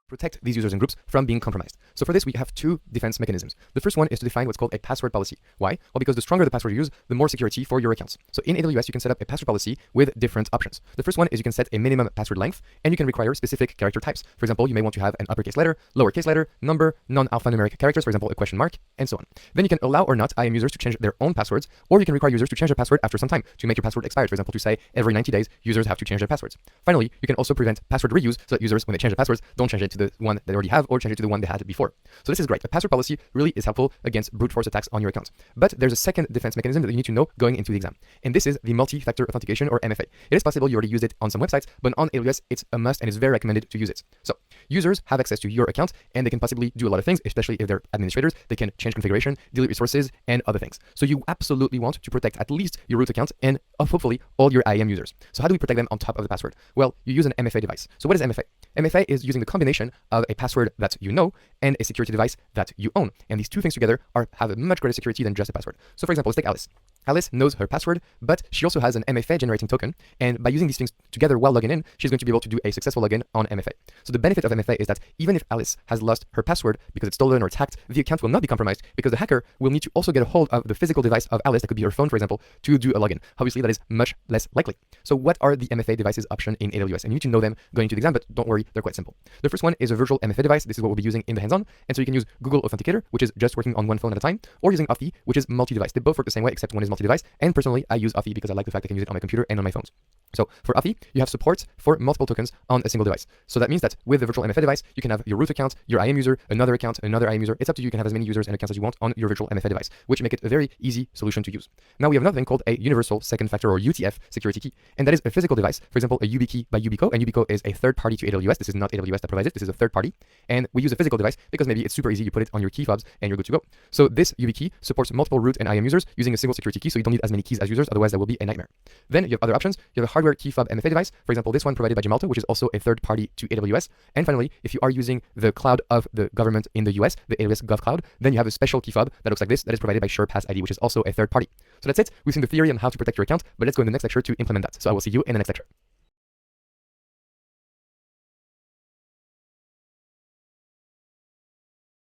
protect these users and groups from being compromised. So for this, we have two defense mechanisms. The first one is to define what's called a password policy. Why? Well, because the stronger the password you use, the more security for your accounts. So in AWS, you can set up a password policy with different options. The first one is you can set a minimum password length, and you can require specific character types. For example, you may want to have an uppercase letter, lowercase letter, number, non-alphanumeric characters, for example, a question mark, and so on. Then you can allow or not IAM users to change their own passwords, or you can require users to change their password after some time to make your password expired. For example, to say every 90 days, users have to change their passwords. Finally, you can also prevent password reuse so that users, when they change their passwords, don't change it to the one they already have or change it to the one they had before. So this is great. A password policy really is helpful against brute force attacks on your accounts. But there's a second defense mechanism that you need to know going into the exam. And this is the multi-factor authentication, or MFA. It is possible you already used it on some websites, but on AWS, it's a must and it's very recommended to use it. So users have access to your account and they can possibly do a lot of things, especially if they're administrators. They can change configuration, delete resources, and other things. So you absolutely want to protect at least your root account and hopefully all your IAM users. So how do we protect them on top of the password? Well, you use an MFA device. So what is MFA? MFA is using the combination of a password that you know and a security device that you own. And these two things together have a much greater security than just a password. So for example, let's take Alice. Alice knows her password, but she also has an MFA generating token. And by using these things together while logging in, she's going to be able to do a successful login on MFA. So the benefit of MFA is that even if Alice has lost her password because it's stolen or it's hacked, the account will not be compromised because the hacker will need to also get a hold of the physical device of Alice, that could be her phone, for example, to do a login. Obviously, that is much less likely. So what are the MFA devices option in AWS? And you need to know them going to the exam, but don't worry, they're quite simple. The first one is a virtual MFA device. This is what we'll be using in the hands-on. And so you can use Google Authenticator, which is just working on one phone at a time, or using Authy, which is multi-device. They both work the same way, except one is multi-device. And personally, I use Authy because I like the fact I can use it on my computer and on my phones. So for Authy, you have support for multiple tokens on a single device. So that means that with the virtual MFA device, you can have your root account, your IAM user, another account, another IAM user. It's up to you. You can have as many users and accounts as you want on your virtual MFA device, which make it a very easy solution to use. Now we have another thing called a universal second factor, or UTF security key. And that is a physical device. For example, a YubiKey by Yubico. And Yubico is a third party to AWS. This is not AWS that provides it. This is a third party. And we use a physical device because maybe it's super easy. You put it on your key fobs and you're good to go. So this YubiKey supports multiple root and IAM users using a single security key. So you don't need as many keys as users. Otherwise, that will be a nightmare. Then you have other options. You have a hardware key fob MFA device. For example, this one provided by Gemalto, which is also a third party to AWS. And finally, if you are using the cloud of the government in the US, the AWS Gov Cloud, then you have a special key fob that looks like this, that is provided by SurePass ID, which is also a third party. So that's it. We've seen the theory on how to protect your account, but let's go in the next lecture to implement that. So I will see you in the next lecture.